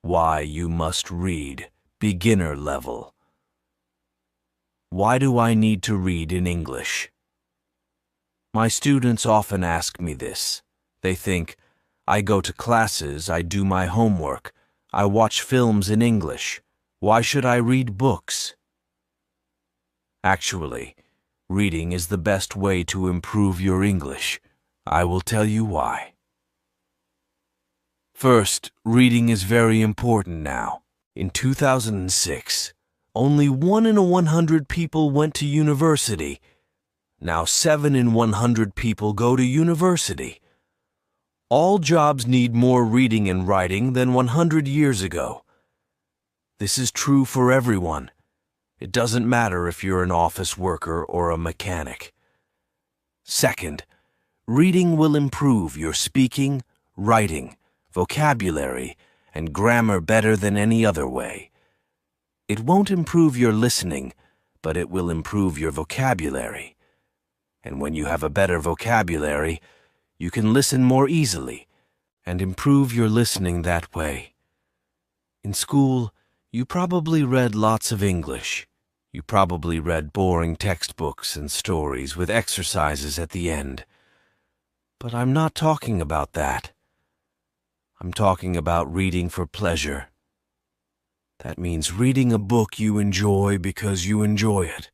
Why you must read, beginner level. Why do I need to read in English? My students often ask me this. They think, I go to classes, I do my homework, I watch films in English. Why should I read books? Actually, reading is the best way to improve your English. I will tell you why. First, reading is very important now. In 2006, only 1 in 100 people went to university. Now 7 in 100 people go to university. All jobs need more reading and writing than 100 years ago. This is true for everyone. It doesn't matter if you're an office worker or a mechanic. Second, reading will improve your speaking, writing, vocabulary, and grammar better than any other way. It won't improve your listening, but it will improve your vocabulary. And when you have a better vocabulary, you can listen more easily and improve your listening that way. In school, you probably read lots of English. You probably read boring textbooks and stories with exercises at the end. But I'm not talking about that. I'm talking about reading for pleasure. That means reading a book you enjoy because you enjoy it.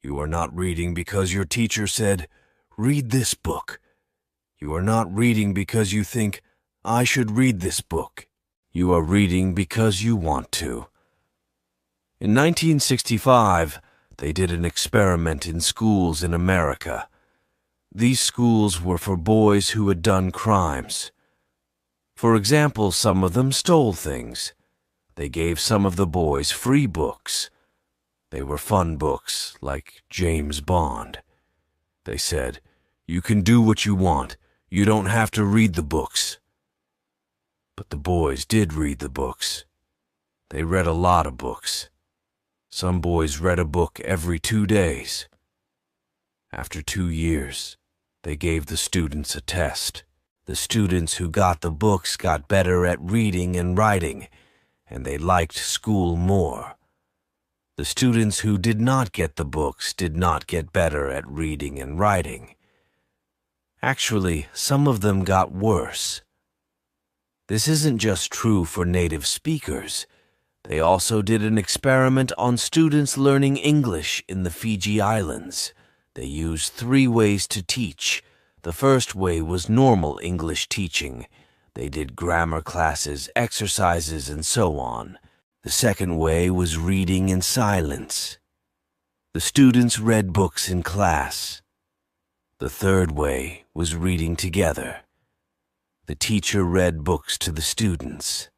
You are not reading because your teacher said, "Read this book." You are not reading because you think, "I should read this book." You are reading because you want to. In 1965, they did an experiment in schools in America. These schools were for boys who had done crimes. For example, some of them stole things. They gave some of the boys free books. They were fun books, like James Bond. They said, "You can do what you want. You don't have to read the books." But the boys did read the books. They read a lot of books. Some boys read a book every 2 days. After 2 years, they gave the students a test. The students who got the books got better at reading and writing, and they liked school more. The students who did not get the books did not get better at reading and writing. Actually, some of them got worse. This isn't just true for native speakers. They also did an experiment on students learning English in the Fiji Islands. They used 3 ways to teach. The first way was normal English teaching. They did grammar classes, exercises, and so on. The second way was reading in silence. The students read books in class. The third way was reading together. The teacher read books to the students.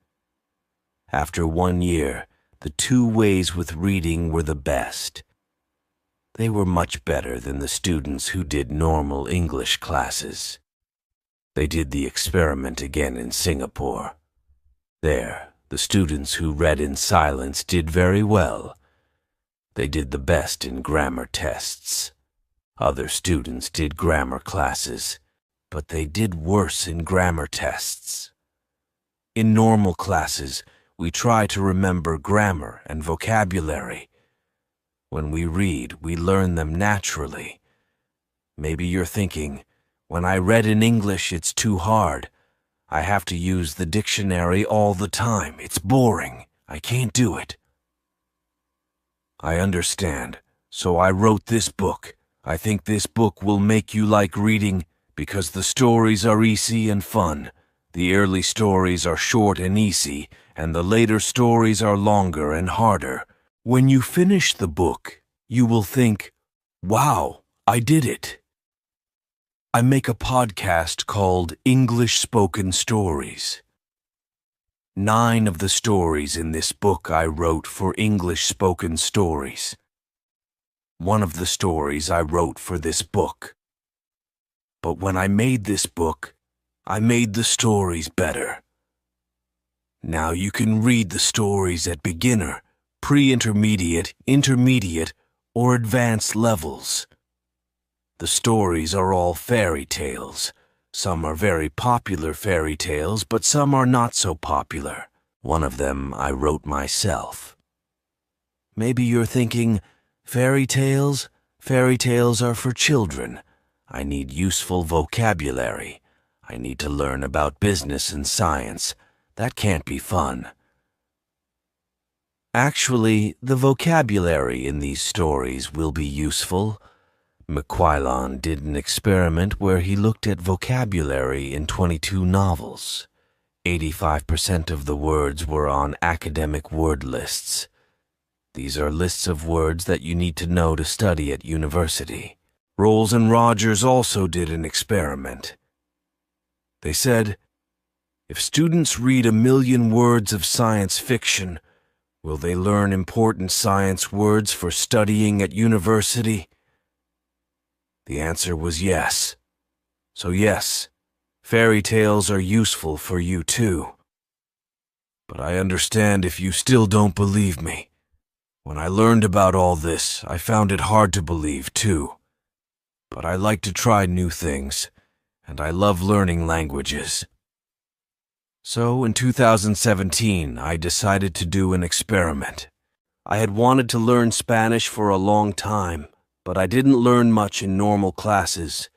After 1 year, the 2 ways with reading were the best. They were much better than the students who did normal English classes. They did the experiment again in Singapore. There, the students who read in silence did very well. They did the best in grammar tests. Other students did grammar classes, but they did worse in grammar tests. In normal classes, we try to remember grammar and vocabulary. When we read, we learn them naturally. Maybe you're thinking, when I read in English, it's too hard. I have to use the dictionary all the time. It's boring. I can't do it. I understand, so I wrote this book. I think this book will make you like reading because the stories are easy and fun. The early stories are short and easy, and the later stories are longer and harder. When you finish the book, you will think, "Wow, I did it." I make a podcast called English Spoken Stories. 9 of the stories in this book I wrote for English Spoken Stories. One of the stories I wrote for this book. But when I made this book, I made the stories better. Now you can read the stories at beginner, pre-intermediate, intermediate, or advanced levels. The stories are all fairy tales. Some are very popular fairy tales, but some are not so popular. One of them I wrote myself. Maybe you're thinking, fairy tales? Fairy tales are for children. I need useful vocabulary. I need to learn about business and science. That can't be fun. Actually, the vocabulary in these stories will be useful. McQuillan did an experiment where he looked at vocabulary in 22 novels. 85% of the words were on academic word lists. These are lists of words that you need to know to study at university. Rolls and Rogers also did an experiment. They said, if students read 1 million words of science fiction, will they learn important science words for studying at university? The answer was yes. So yes, fairy tales are useful for you too. But I understand if you still don't believe me. When I learned about all this, I found it hard to believe too. But I like to try new things, and I love learning languages. So in 2017, I decided to do an experiment. I had wanted to learn Spanish for a long time, but I didn't learn much in normal classes.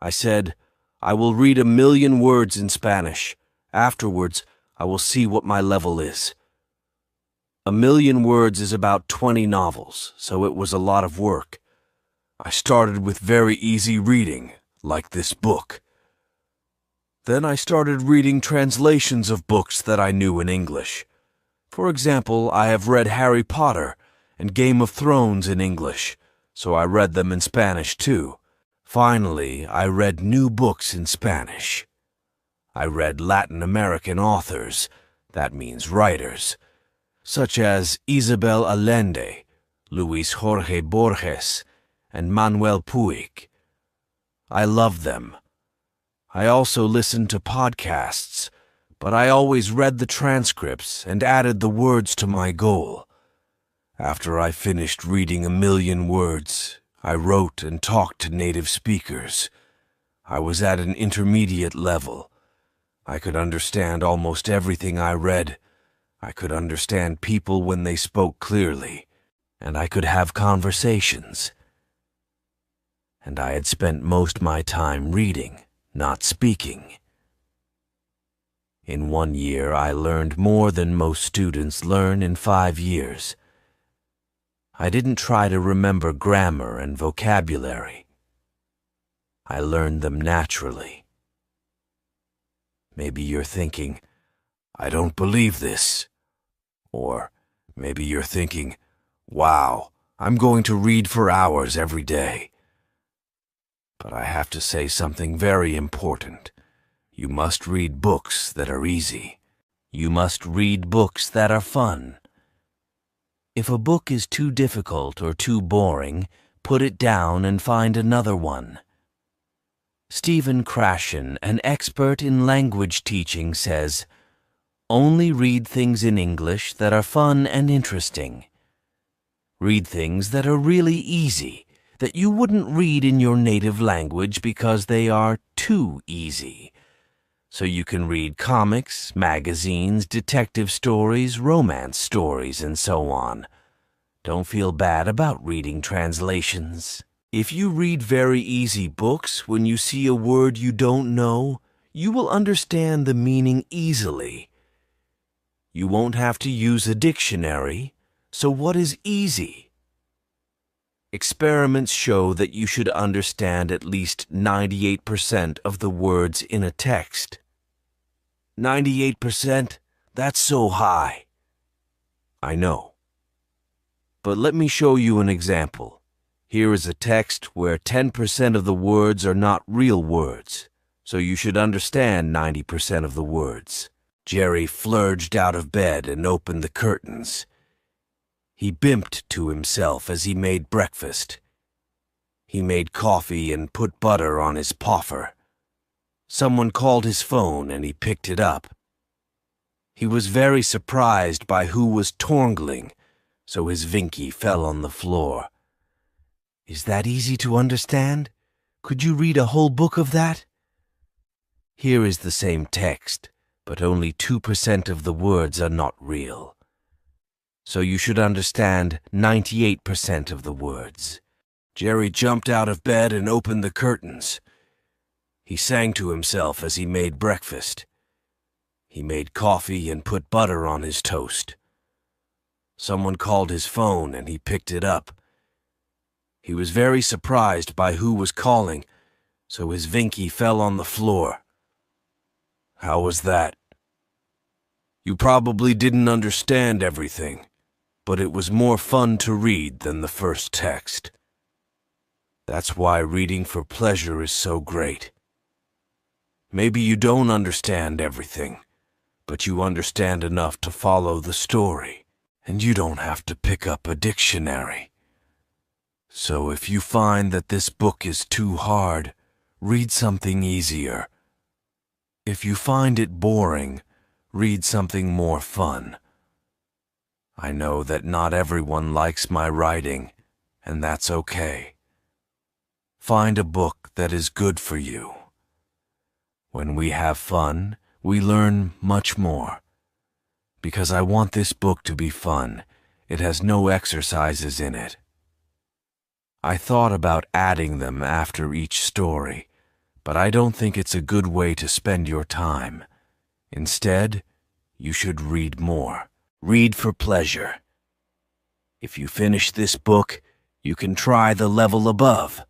I said, I will read 1 million words in Spanish. Afterwards, I will see what my level is. 1 million words is about 20 novels, so it was a lot of work. I started with very easy reading, like this book. Then I started reading translations of books that I knew in English. For example, I have read Harry Potter and Game of Thrones in English, so I read them in Spanish too. Finally, I read new books in Spanish. I read Latin American authors, that means writers, such as Isabel Allende, Luis Jorge Borges, and Manuel Puig. I love them. I also listened to podcasts, but I always read the transcripts and added the words to my goal. After I finished reading 1 million words, I wrote and talked to native speakers. I was at an intermediate level. I could understand almost everything I read. I could understand people when they spoke clearly, and I could have conversations. And I had spent most my time reading, not speaking. In 1 year, I learned more than most students learn in 5 years. I didn't try to remember grammar and vocabulary. I learned them naturally. Maybe you're thinking, I don't believe this. Or maybe you're thinking, wow, I'm going to read for hours every day. But I have to say something very important. You must read books that are easy. You must read books that are fun. If a book is too difficult or too boring, put it down and find another one. Stephen Krashen, an expert in language teaching, says, only read things in English that are fun and interesting. Read things that are really easy, that you wouldn't read in your native language because they are too easy. So you can read comics, magazines, detective stories, romance stories, and so on. Don't feel bad about reading translations. If you read very easy books, when you see a word you don't know, you will understand the meaning easily. You won't have to use a dictionary, so what is easy? Experiments show that you should understand at least 98% of the words in a text. 98%? That's so high. I know. But let me show you an example. Here is a text where 10% of the words are not real words, so you should understand 90% of the words. Jerry flurged out of bed and opened the curtains. He bimped to himself as he made breakfast. He made coffee and put butter on his poffer. Someone called his phone and he picked it up. He was very surprised by who was torngling, so his Vinky fell on the floor. Is that easy to understand? Could you read a whole book of that? Here is the same text, but only 2% of the words are not real. So you should understand 98% of the words. Jerry jumped out of bed and opened the curtains. He sang to himself as he made breakfast. He made coffee and put butter on his toast. Someone called his phone and he picked it up. He was very surprised by who was calling, so his Vinky fell on the floor. How was that? You probably didn't understand everything, but it was more fun to read than the first text. That's why reading for pleasure is so great. Maybe you don't understand everything, but you understand enough to follow the story, and you don't have to pick up a dictionary. So if you find that this book is too hard, read something easier. If you find it boring, read something more fun. I know that not everyone likes my writing, and that's okay. Find a book that is good for you. When we have fun, we learn much more. Because I want this book to be fun, it has no exercises in it. I thought about adding them after each story, but I don't think it's a good way to spend your time. Instead, you should read more. Read for pleasure. If you finish this book, you can try the level above.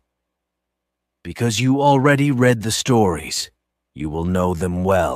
Because you already read the stories, you will know them well.